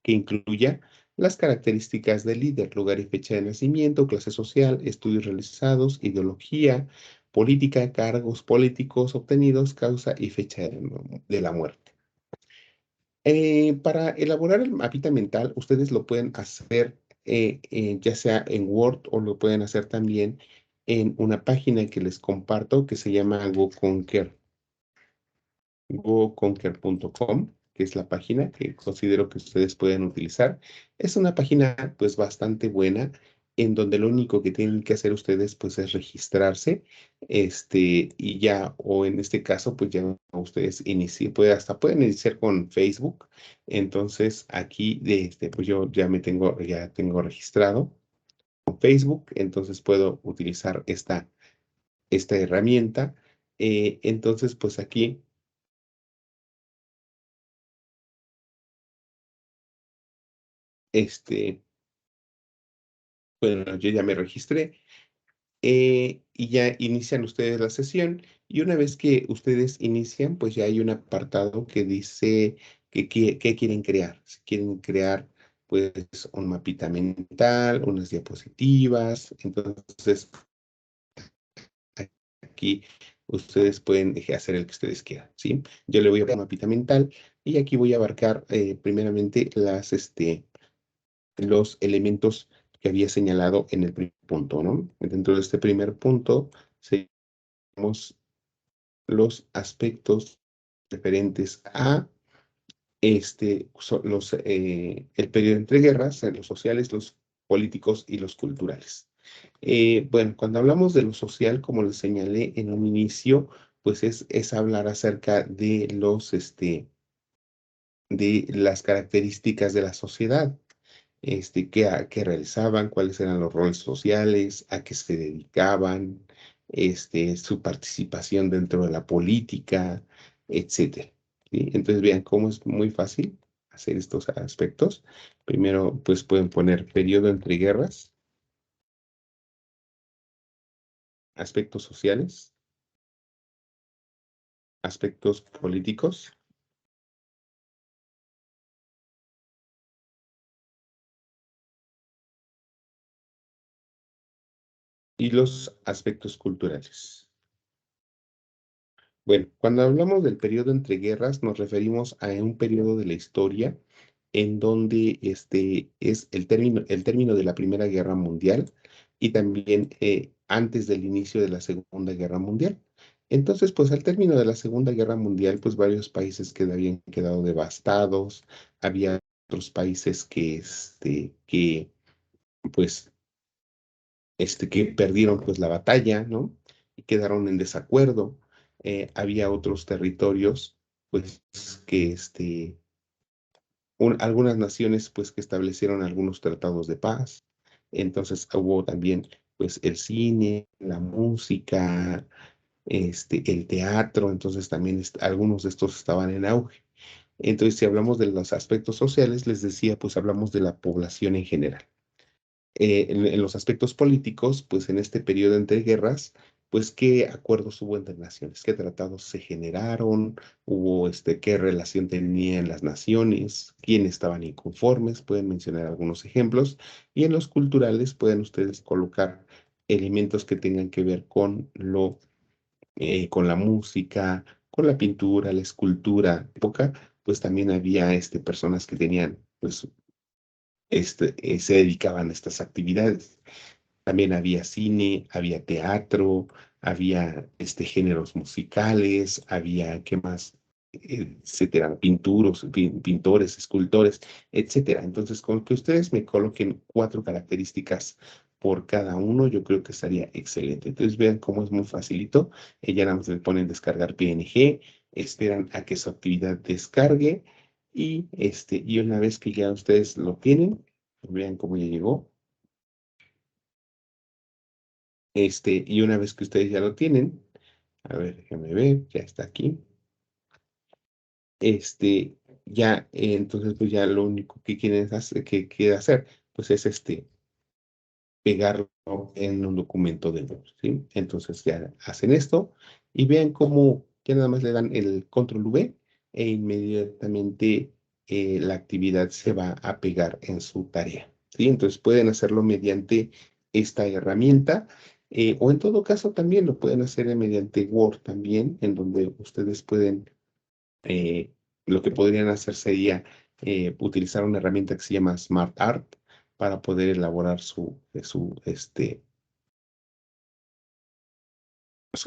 que incluya las características del líder, lugar y fecha de nacimiento, clase social, estudios realizados, ideología, política, cargos políticos obtenidos, causa y fecha de la muerte. Para elaborar el mapita mental, ustedes lo pueden hacer ya sea en Word o lo pueden hacer también en una página que les comparto que se llama GoConquer, goconquer.com, que es la página que considero que ustedes pueden utilizar. Es una página pues bastante buena en donde lo único que tienen que hacer ustedes pues es registrarse, y ya, o en este caso pues ya ustedes hasta pueden iniciar con Facebook. Entonces aquí pues yo ya tengo registrado con Facebook, entonces puedo utilizar esta herramienta. Entonces pues aquí, este, bueno, yo ya me registré y ya inician ustedes la sesión y una vez que ustedes inician, pues ya hay un apartado que dice que quieren crear. Si quieren crear, pues un mapita mental, unas diapositivas, entonces aquí ustedes pueden hacer el que ustedes quieran, ¿sí? Yo le voy a poner un mapita mental y aquí voy a abarcar primeramente los elementos que había señalado en el primer punto, ¿no? Dentro de este primer punto, tenemos los aspectos referentes a el periodo entre guerras, los sociales, los políticos y los culturales. Bueno, cuando hablamos de lo social, como les señalé en un inicio, pues es hablar acerca de las características de la sociedad, qué realizaban, cuáles eran los roles sociales, a qué se dedicaban, su participación dentro de la política, etcétera. ¿Sí? Entonces, vean cómo es muy fácil hacer estos aspectos. Primero, pues pueden poner periodo entre guerras, aspectos sociales, aspectos políticos y los aspectos culturales. Bueno, cuando hablamos del periodo entre guerras, nos referimos a un periodo de la historia en donde es el término de la Primera Guerra Mundial y también antes del inicio de la Segunda Guerra Mundial. Entonces, pues al término de la Segunda Guerra Mundial, pues varios países que habían quedado devastados, había otros países pues, que perdieron pues la batalla, ¿no? Y quedaron en desacuerdo. Había otros territorios, pues, que algunas naciones pues que establecieron algunos tratados de paz. Entonces hubo también pues el cine, la música, el teatro, entonces también algunos de estos estaban en auge. Entonces, si hablamos de los aspectos sociales, les decía, pues hablamos de la población en general. En los aspectos políticos, pues en este periodo entre guerras, pues qué acuerdos hubo entre naciones, qué tratados se generaron, hubo qué relación tenían las naciones, quiénes estaban inconformes, pueden mencionar algunos ejemplos, y en los culturales pueden ustedes colocar elementos que tengan que ver con la música, con la pintura, la escultura. Época, pues también había personas que tenían, pues, se dedicaban a estas actividades. También había cine, había teatro, había géneros musicales, había, ¿qué más? Etcétera, pintores, escultores, etcétera. Entonces, con que ustedes me coloquen 4 características por cada uno, yo creo que estaría excelente. Entonces, vean cómo es muy facilito. Ya nada más le ponen descargar PNG, esperan a que su actividad descargue y una vez que ya ustedes lo tienen, vean cómo ya llegó. Y una vez que ustedes ya lo tienen, a ver, déjenme ver, ya está aquí. Ya, entonces, pues ya lo único que que quiere hacer, pues es pegarlo en un documento de Word, ¿sí? Entonces ya hacen esto y vean cómo ya nada más le dan el control V e inmediatamente la actividad se va a pegar en su tarea, ¿sí? Entonces pueden hacerlo mediante esta herramienta o en todo caso también lo pueden hacer mediante Word también, en donde ustedes pueden, eh, lo que podrían hacer sería utilizar una herramienta que se llama Smart Art para poder elaborar su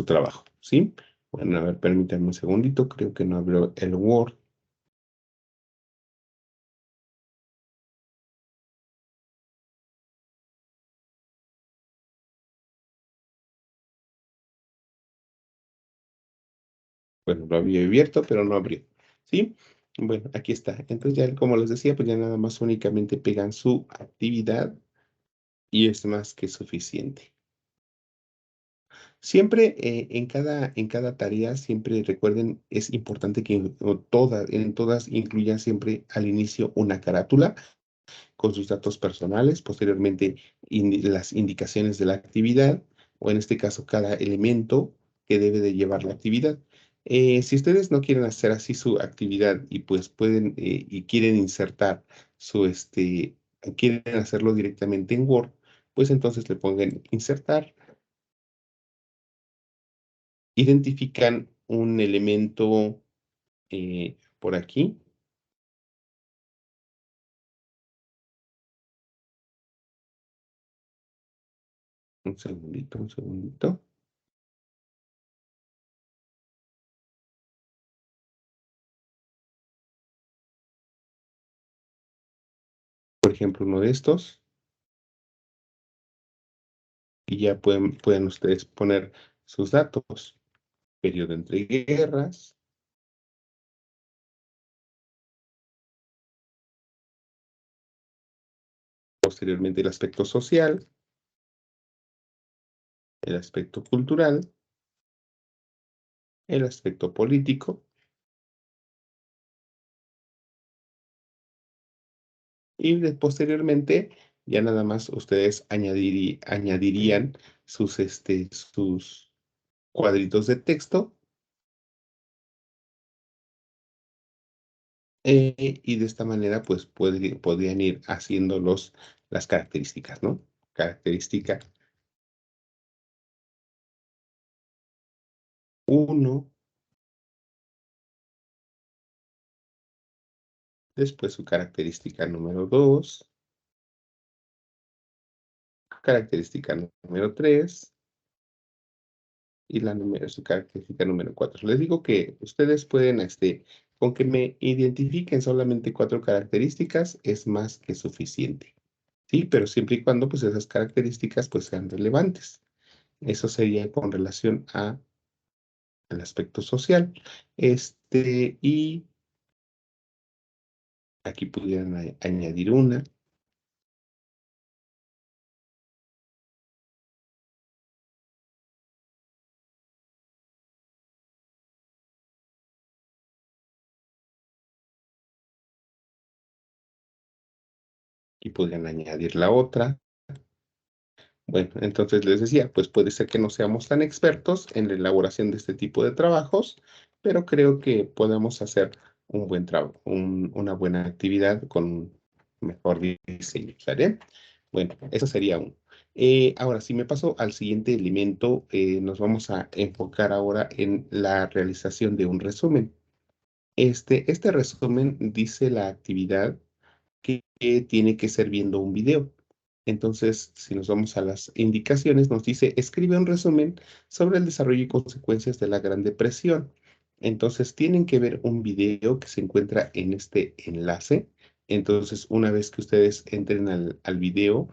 trabajo, ¿sí? Bueno, a ver, permítanme un segundito, creo que no abrió el Word. Bueno, lo había abierto, pero no abrió, ¿sí? Bueno, aquí está. Entonces ya, como les decía, pues ya nada más únicamente pegan su actividad y es más que suficiente. Siempre en cada tarea, siempre recuerden, es importante que en todas incluyan siempre al inicio una carátula con sus datos personales, posteriormente las indicaciones de la actividad, o en este caso cada elemento que debe de llevar la actividad. Si ustedes no quieren hacer así su actividad y pues pueden y quieren insertar quieren hacerlo directamente en Word, pues entonces le pongan insertar, identifican un elemento por aquí, un segundito, por ejemplo, uno de estos. Y ya pueden ustedes poner sus datos. Periodo entre guerras, posteriormente el aspecto social, el aspecto cultural, el aspecto político, y posteriormente ya nada más ustedes añadirían sus cuadritos de texto y de esta manera pues podrían ir haciendo las características, ¿no? Característica uno, después su característica número 2, característica número 3 y su característica número 4. Les digo que ustedes pueden, con que me identifiquen solamente 4 características es más que suficiente, ¿sí? Pero siempre y cuando, pues, esas características, pues, sean relevantes. Eso sería con relación a el aspecto social. Y aquí pudieran añadir una. Aquí podrían añadir la otra. Bueno, entonces les decía, pues puede ser que no seamos tan expertos en la elaboración de este tipo de trabajos, pero creo que podemos hacer un buen trabajo, una buena actividad con un mejor diseño, ¿sale? Bueno, eso sería uno. Ahora, si me paso al siguiente elemento, nos vamos a enfocar ahora en la realización de un resumen. Este resumen dice la actividad que tiene que ser viendo un video. Entonces, si nos vamos a las indicaciones, nos dice, escribe un resumen sobre el desarrollo y consecuencias de la Gran Depresión. Entonces, tienen que ver un video que se encuentra en este enlace. Entonces, una vez que ustedes entren al video,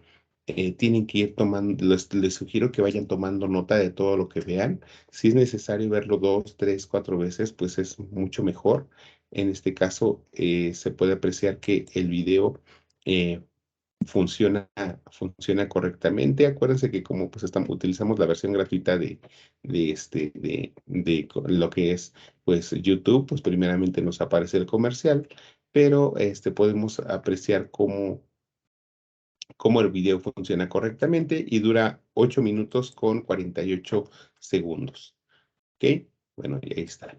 tienen que ir tomando, les sugiero que vayan tomando nota de todo lo que vean. Si es necesario verlo 2, 3, 4 veces, pues es mucho mejor. En este caso, se puede apreciar que el video eh, funciona correctamente. Acuérdense que como pues utilizamos la versión gratuita lo que es pues YouTube, pues primeramente nos aparece el comercial, pero podemos apreciar cómo el video funciona correctamente y dura 8 minutos con 48 segundos. ¿Ok? Bueno, y ahí está.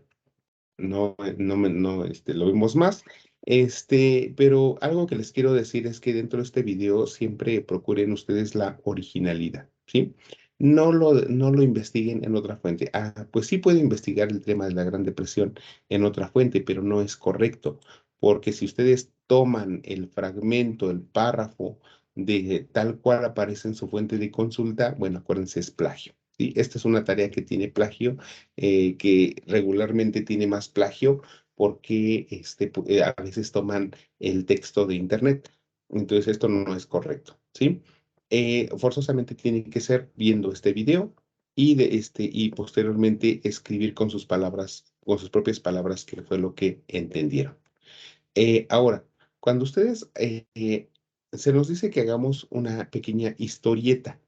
No, lo vemos más. Pero algo que les quiero decir es que dentro de este video siempre procuren ustedes la originalidad, ¿sí? No lo investiguen en otra fuente. Pues sí puede investigar el tema de la Gran Depresión en otra fuente, pero no es correcto, porque si ustedes toman el fragmento, el párrafo de tal cual aparece en su fuente de consulta, bueno, acuérdense, es plagio. ¿Sí? Esta es una tarea que tiene plagio, que regularmente tiene más plagio porque a veces toman el texto de Internet. Entonces, esto no es correcto, ¿sí? Forzosamente tiene que ser viendo este video y posteriormente escribir con sus palabras, con sus propias palabras, qué fue lo que entendieron. Ahora, cuando ustedes se nos dice que hagamos una pequeña historieta.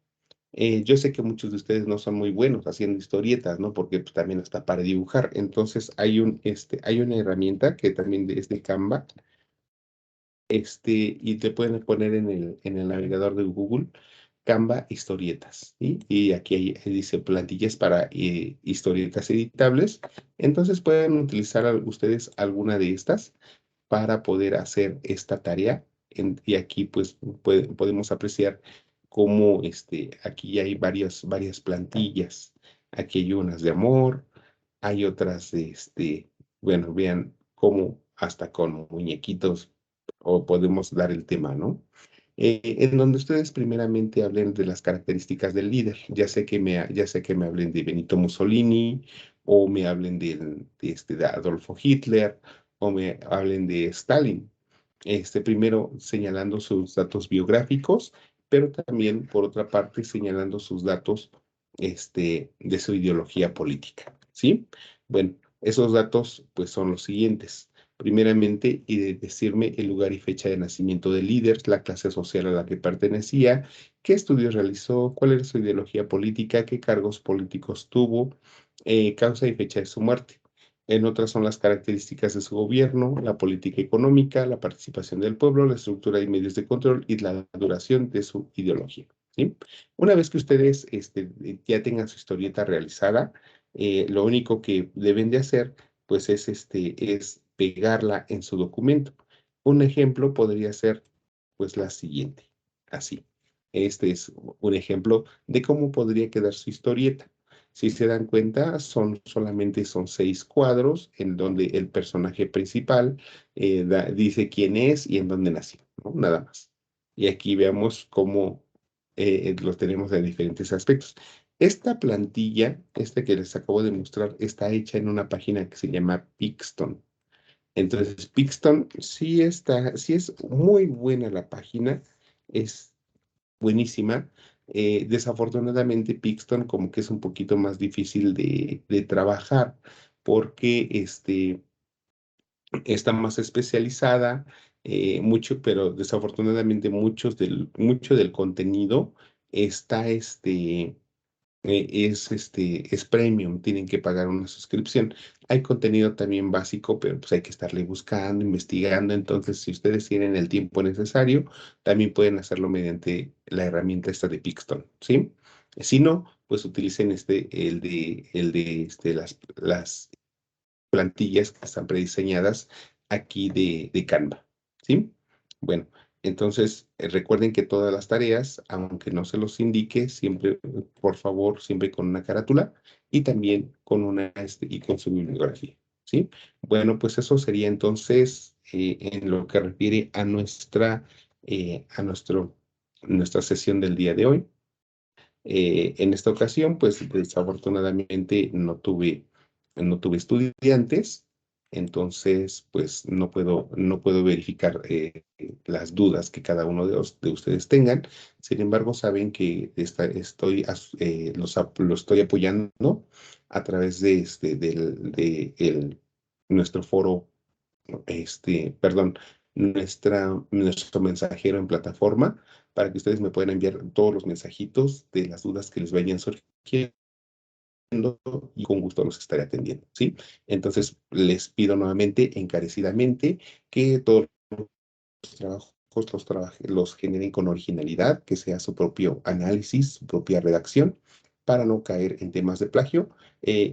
Yo sé que muchos de ustedes no son muy buenos haciendo historietas, ¿no? Porque pues, también está para dibujar. Entonces hay una herramienta que también es de Canva, y te pueden poner en el navegador de Google Canva historietas, ¿sí? Y aquí dice plantillas para historietas editables. Entonces pueden utilizar ustedes alguna de estas para poder hacer esta tarea. Y aquí pues podemos apreciar cómo aquí hay varias plantillas. Aquí hay unas de amor, hay otras bueno, vean cómo hasta con muñequitos o podemos dar el tema, ¿no? En donde ustedes primeramente hablen de las características del líder, ya sé que me hablen de Benito Mussolini, o me hablen de Adolfo Hitler, o me hablen de Stalin. Primero señalando sus datos biográficos, pero también, por otra parte, señalando sus datos de su ideología política, ¿sí? Bueno, esos datos, pues, son los siguientes. Primeramente, y de decirme el lugar y fecha de nacimiento del líder, la clase social a la que pertenecía, qué estudios realizó, cuál era su ideología política, qué cargos políticos tuvo, causa y fecha de su muerte. En otras son las características de su gobierno, la política económica, la participación del pueblo, la estructura y medios de control y la duración de su ideología, ¿sí? Una vez que ustedes ya tengan su historieta realizada, lo único que deben de hacer, pues, es pegarla en su documento. Un ejemplo podría ser, pues, la siguiente, así. Este es un ejemplo de cómo podría quedar su historieta. Si se dan cuenta, solamente son 6 cuadros en donde el personaje principal dice quién es y en dónde nació, ¿no? Nada más. Y aquí veamos cómo los tenemos en diferentes aspectos. Esta plantilla, esta que les acabo de mostrar, está hecha en una página que se llama Pixton. Entonces, Pixton sí está, sí es muy buena la página, es buenísima. Desafortunadamente, Pixton como que es un poquito más difícil de trabajar porque está más especializada, pero desafortunadamente mucho del contenido está es premium, tienen que pagar una suscripción. Hay contenido también básico, pero pues hay que estarle buscando, investigando. Entonces, si ustedes tienen el tiempo necesario, también pueden hacerlo mediante la herramienta esta de Pixton, ¿sí? Si no, pues utilicen las plantillas que están prediseñadas aquí de Canva, ¿sí? Bueno, entonces recuerden que todas las tareas, aunque no se los indique, siempre, por favor, siempre con una carátula y también con y con su bibliografía, ¿sí? Bueno, pues eso sería entonces en lo que refiere a nuestra sesión del día de hoy. En esta ocasión, pues desafortunadamente no tuve estudiantes, entonces pues no puedo verificar las dudas que cada uno de ustedes tengan. Sin embargo, saben que lo estoy apoyando a través nuestro foro, perdón, nuestro mensajero en plataforma para que ustedes me puedan enviar todos los mensajitos de las dudas que les vayan surgiendo y con gusto los estaré atendiendo, ¿sí? Entonces, les pido nuevamente, encarecidamente, que todos los trabajos los generen con originalidad, que sea su propio análisis, su propia redacción, para no caer en temas de plagio.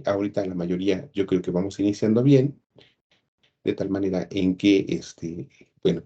Ahorita la mayoría yo creo que vamos iniciando bien, de tal manera en que, bueno,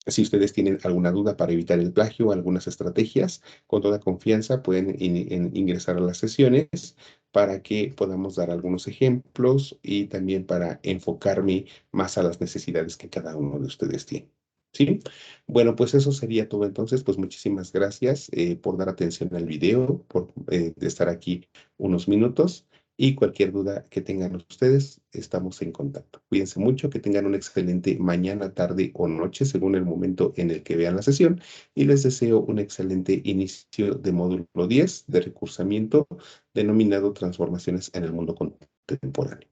si ustedes tienen alguna duda para evitar el plagio, algunas estrategias, con toda confianza pueden ingresar a las sesiones para que podamos dar algunos ejemplos y también para enfocarme más a las necesidades que cada uno de ustedes tiene. ¿Sí? Bueno, pues eso sería todo entonces. Pues muchísimas gracias por dar atención al video, por de estar aquí unos minutos. Y cualquier duda que tengan ustedes, estamos en contacto. Cuídense mucho, que tengan una excelente mañana, tarde o noche, según el momento en el que vean la sesión. Y les deseo un excelente inicio de módulo 10 de recursamiento denominado Transformaciones en el Mundo Contemporáneo.